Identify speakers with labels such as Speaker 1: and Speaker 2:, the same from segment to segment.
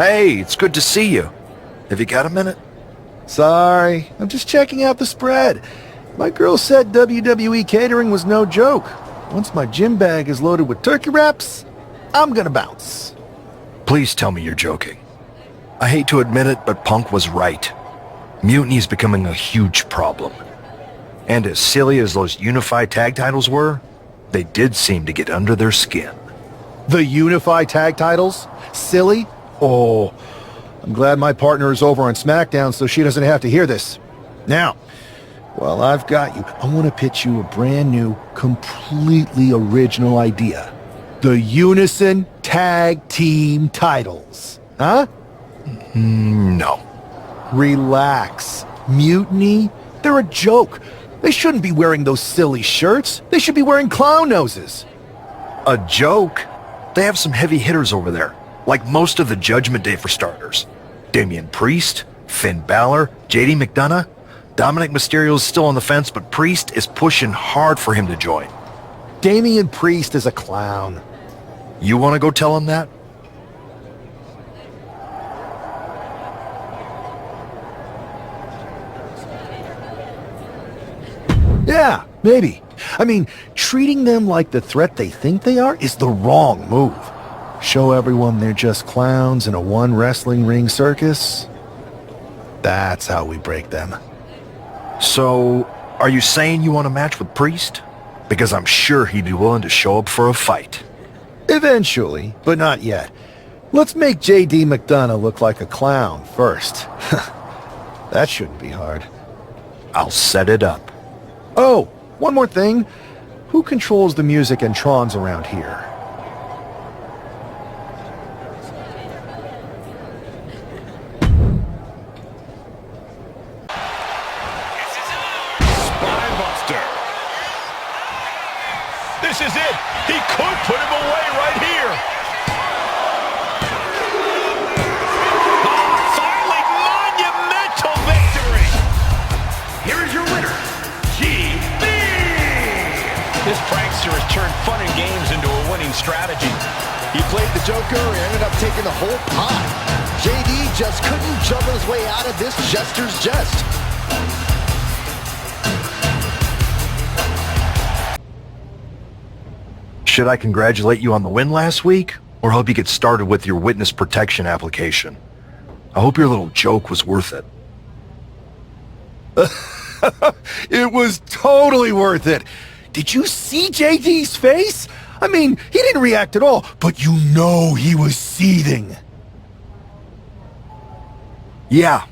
Speaker 1: Hey, it's good to see you. Have you got a minute?
Speaker 2: Sorry, I'm just checking out the spread. My girl said WWE catering was no joke. Once my gym bag is loaded with turkey wraps, I'm gonna bounce.
Speaker 1: Please tell me you're joking. I hate to admit it, but Punk was right. Mutiny is becoming a huge problem. And as silly as those unified tag titles were, they did seem to get under their skin.
Speaker 2: The unified tag titles? Silly? Oh, I'm glad my partner is over on SmackDown so she doesn't have to hear this. Now, while I've got you, I want to pitch you a brand new, completely original idea. The Unison Tag Team titles. Huh?
Speaker 1: No.
Speaker 2: Relax. Mutiny? They're a joke. They shouldn't be wearing those silly shirts. They should be wearing clown noses.
Speaker 1: A joke? They have some heavy hitters over there, like most of the Judgment Day for starters. Damian Priest, Finn Balor, JD McDonough. Dominic Mysterio's still on the fence, but Priest is pushing hard for him to join.
Speaker 2: Damian Priest is a clown.
Speaker 1: You want to go tell him that?
Speaker 2: Yeah, maybe. I mean, treating them like the threat they think they are is the wrong move. Show everyone they're just clowns in a one wrestling ring circus. That's how we break them.
Speaker 1: So, are you saying you want a match with Priest? Because I'm sure he'd be willing to show up for a fight.
Speaker 2: Eventually, but not yet. Let's make JD McDonough look like a clown first. That shouldn't be hard.
Speaker 1: I'll set it up.
Speaker 2: Oh, one more thing. Who controls the music and trons around here?
Speaker 3: Spinebuster. This is it. He could put him away right here. Finally, monumental victory. Here is your winner, GB. This prankster has turned fun and games into a winning strategy.
Speaker 4: He played the Joker and ended up taking the whole pot. JD just couldn't juggle his way out of this jester's jest.
Speaker 1: Should I congratulate you on the win last week, or help you get started with your witness protection application? I hope your little joke was worth it.
Speaker 2: It was totally worth it. Did you see JD's face? I mean, he didn't react at all, but you know he was seething.
Speaker 1: Yeah,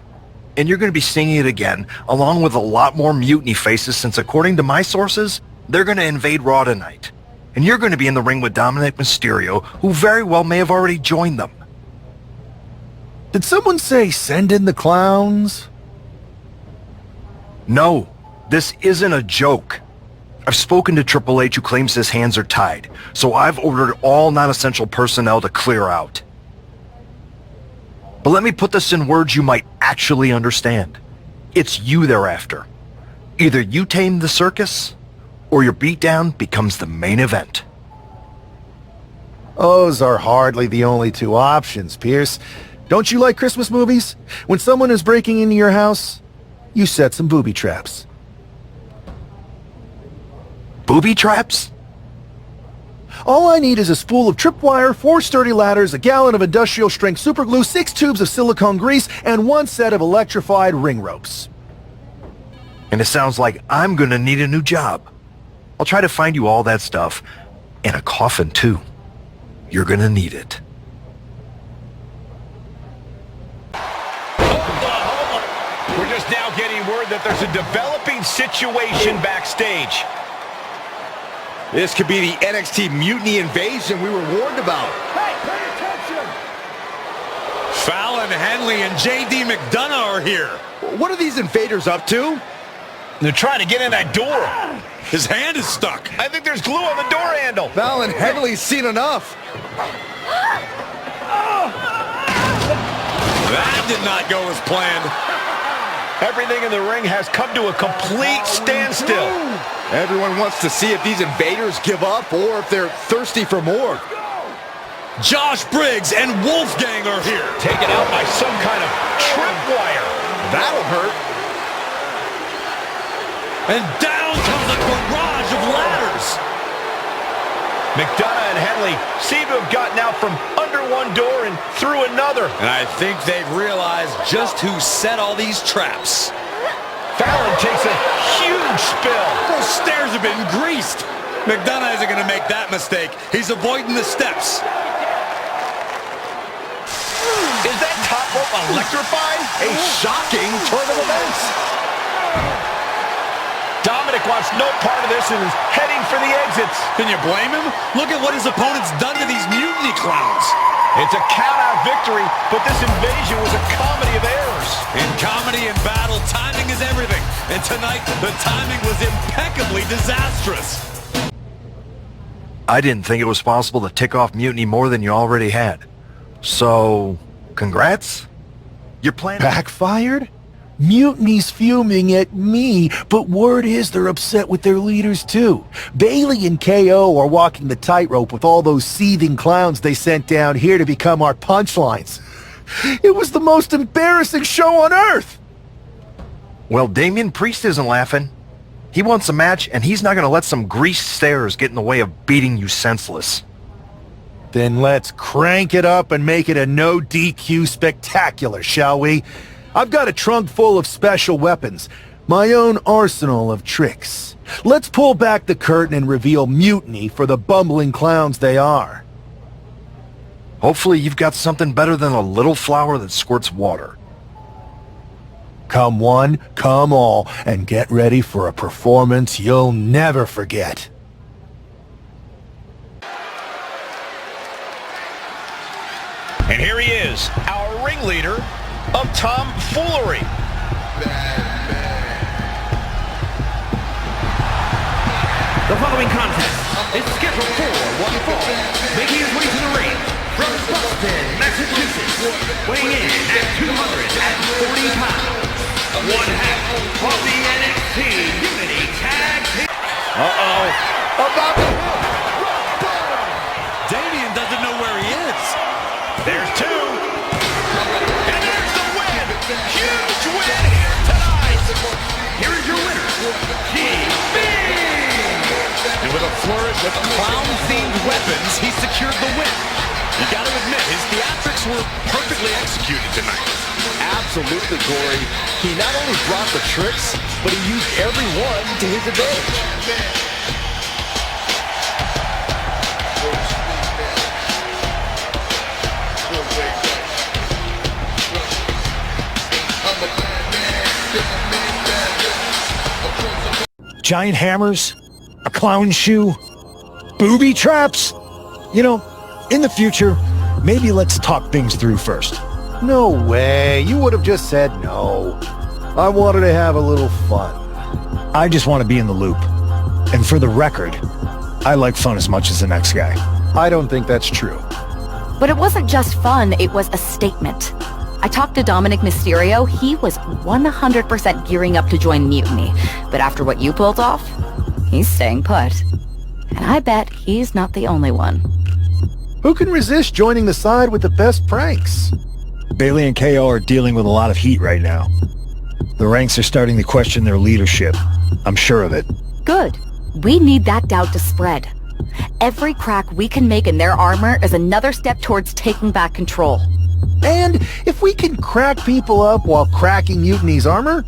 Speaker 1: and you're going to be seeing it again, along with a lot more Mutiny faces, since according to my sources, they're going to invade Raw tonight. And you're going to be in the ring with Dominic Mysterio, who very well may have already joined them.
Speaker 2: Did someone say send in the clowns?
Speaker 1: No, this isn't a joke. I've spoken to Triple H, who claims his hands are tied, so I've ordered all non-essential personnel to clear out. But let me put this in words you might actually understand. It's you they're after. Either you tame the circus, or your beatdown becomes the main event.
Speaker 2: Those are hardly the only two options, Pierce. Don't you like Christmas movies? When someone is breaking into your house, you set some booby traps.
Speaker 1: Booby traps?
Speaker 2: All I need is a spool of tripwire, 4 sturdy ladders, a gallon of industrial-strength superglue, 6 tubes of silicone grease, and 1 set of electrified ring ropes.
Speaker 1: And it sounds like I'm gonna need a new job. I'll try to find you all that stuff, and a coffin too. You're gonna need it.
Speaker 3: We're just now getting word that there's a developing situation backstage.
Speaker 4: This could be the NXT Mutiny invasion we were warned about.
Speaker 3: Hey, pay attention! Fallon Henley and JD McDonough are here.
Speaker 4: What are these invaders up to?
Speaker 3: They're trying to get in that door.
Speaker 4: His hand is stuck.
Speaker 3: I think there's glue on the door handle.
Speaker 4: Fallon Henley's seen enough.
Speaker 3: That did not go as planned. Everything in the ring has come to a complete standstill.
Speaker 4: Everyone wants to see if these invaders give up or if they're thirsty for more.
Speaker 5: Josh Briggs and Wolfgang are here.
Speaker 3: Taken out by some kind of tripwire.
Speaker 4: That'll hurt.
Speaker 5: And down comes a barrage of ladders.
Speaker 3: McDonough and Henley seem to have gotten out from under one door and through another.
Speaker 5: And I think they've realized just who set all these traps.
Speaker 3: Fallon takes a huge spill.
Speaker 5: Those stairs have been greased. McDonough isn't going to make that mistake. He's avoiding the steps.
Speaker 3: Is that top rope electrified?
Speaker 4: A shocking turn of events.
Speaker 3: Dominic wants no part of this and is heading for the exits.
Speaker 5: Can you blame him? Look at what his opponent's done to these mutiny clowns.
Speaker 3: It's a count-out victory, but this invasion was a comedy of errors.
Speaker 5: In comedy and battle, timing is everything. And tonight, the timing was impeccably disastrous.
Speaker 1: I didn't think it was possible to tick off Mutiny more than you already had. So, congrats? Your plan
Speaker 2: Backfired? Mutiny's fuming at me, but word is they're upset with their leaders too. Bailey and KO are walking the tightrope with all those seething clowns they sent down here to become our punchlines. It was the most embarrassing show on earth!
Speaker 1: Well, Damian Priest isn't laughing. He wants a match, and he's not going to let some greased stairs get in the way of beating you senseless.
Speaker 2: Then let's crank it up and make it a no DQ spectacular, shall we? I've got a trunk full of special weapons, my own arsenal of tricks. Let's pull back the curtain and reveal Mutiny for the bumbling clowns they are.
Speaker 1: Hopefully you've got something better than a little flower that squirts water.
Speaker 2: Come one, come all, and get ready for a performance you'll never forget.
Speaker 3: And here he is, our ringleader of tomfoolery.
Speaker 6: The following contest is scheduled for one fall, making his way to the ring from Boston, Massachusetts, weighing in at 240 pounds, one half of the NXT Unity Tag Team.
Speaker 4: About to hit.
Speaker 5: Damian doesn't know where he is.
Speaker 3: There's two. And there's the win. Huge win here tonight.
Speaker 6: Here is your winner, GB.
Speaker 5: And with a flourish of clown-themed weapons, he secured the win. You got to admit, his theatrics were perfectly executed tonight.
Speaker 4: Absolutely, Corey. He not only brought the tricks, but he used every one to his advantage.
Speaker 7: Giant hammers, a clown shoe, booby traps. You know, in the future, maybe let's talk things through first.
Speaker 2: No way, you would have just said no. I wanted to have a little fun.
Speaker 7: I just want to be in the loop. And for the record, I like fun as much as the next guy.
Speaker 2: I don't think that's true.
Speaker 8: But it wasn't just fun, it was a statement. I talked to Dominic Mysterio, he was 100% gearing up to join Mutiny. But after what you pulled off, he's staying put. And I bet he's not the only one.
Speaker 2: Who can resist joining the side with the best pranks?
Speaker 7: Bailey and KO are dealing with a lot of heat right now. The ranks are starting to question their leadership. I'm sure of it.
Speaker 8: Good. We need that doubt to spread. Every crack we can make in their armor is another step towards taking back control.
Speaker 2: And if we can crack people up while cracking Mutiny's armor,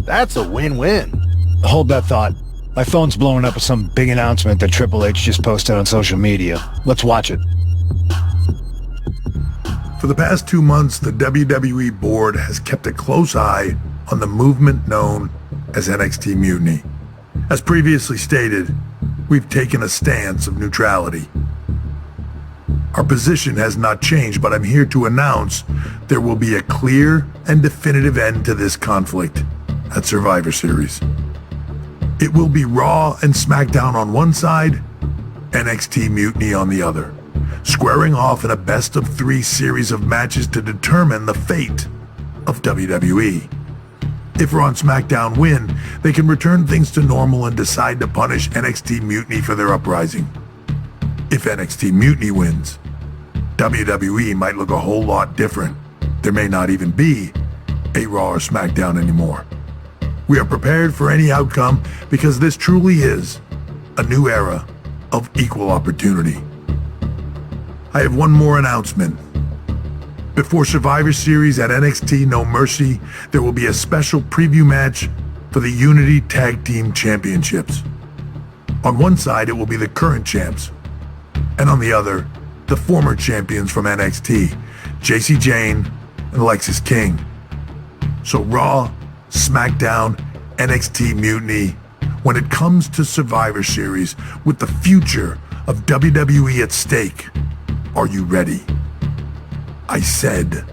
Speaker 2: that's a win-win.
Speaker 7: Hold that thought. My phone's blowing up with some big announcement that Triple H just posted on social media. Let's watch it.
Speaker 9: For the past 2 months, the WWE board has kept a close eye on the movement known as NXT Mutiny. As previously stated, we've taken a stance of neutrality. Our position has not changed, but I'm here to announce there will be a clear and definitive end to this conflict at Survivor Series. It will be Raw and SmackDown on one side, NXT Mutiny on the other, squaring off in a best-of-3 series of matches to determine the fate of WWE. If Raw and SmackDown win, they can return things to normal and decide to punish NXT Mutiny for their uprising. If NXT Mutiny wins, WWE might look a whole lot different. There may not even be a Raw or SmackDown anymore. We are prepared for any outcome because this truly is a new era of equal opportunity. I have one more announcement. Before Survivor Series at NXT No Mercy, there will be a special preview match for the Unity Tag Team Championships. On one side, it will be the current champs, and on the other, the former champions from NXT, JC Jane and Alexis King. So Raw, SmackDown, NXT Mutiny, when it comes to Survivor Series with the future of WWE at stake, are you ready? I said,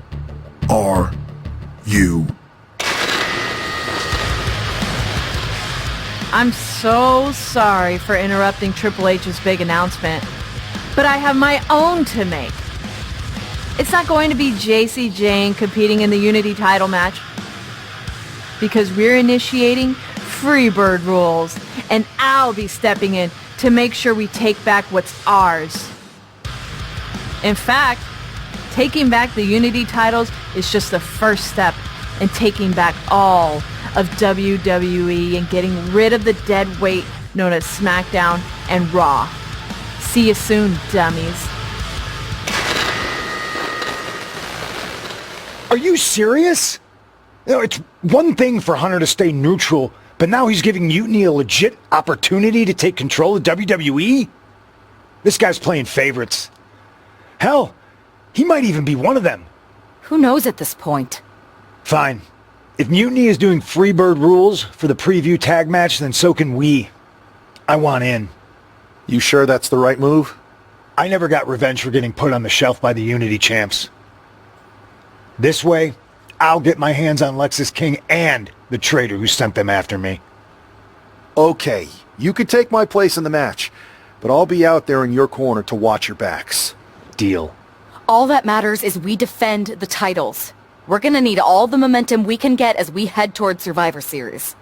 Speaker 9: are you?
Speaker 10: I'm so sorry for interrupting Triple H's big announcement, but I have my own to make. It's not going to be JC Jane competing in the Unity title match because we're initiating Freebird rules, and I'll be stepping in to make sure we take back what's ours. In fact, taking back the Unity titles is just the first step in taking back all of WWE and getting rid of the dead weight known as SmackDown and Raw. See you soon, dummies.
Speaker 7: Are you serious? You know, it's one thing for Hunter to stay neutral, but now he's giving Mutiny a legit opportunity to take control of WWE? This guy's playing favorites. Hell, he might even be one of them.
Speaker 8: Who knows at this point?
Speaker 7: Fine. If Mutiny is doing Freebird rules for the preview tag match, then so can we. I want in.
Speaker 2: You sure that's the right move?
Speaker 7: I never got revenge for getting put on the shelf by the Unity champs. This way, I'll get my hands on Lexis King and the traitor who sent them after me.
Speaker 2: Okay, you could take my place in the match, but I'll be out there in your corner to watch your backs.
Speaker 7: Deal.
Speaker 8: All that matters is we defend the titles. We're gonna need all the momentum we can get as we head towards Survivor Series.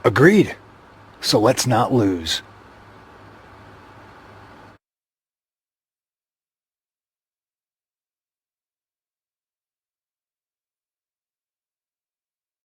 Speaker 7: Agreed. So let's not lose.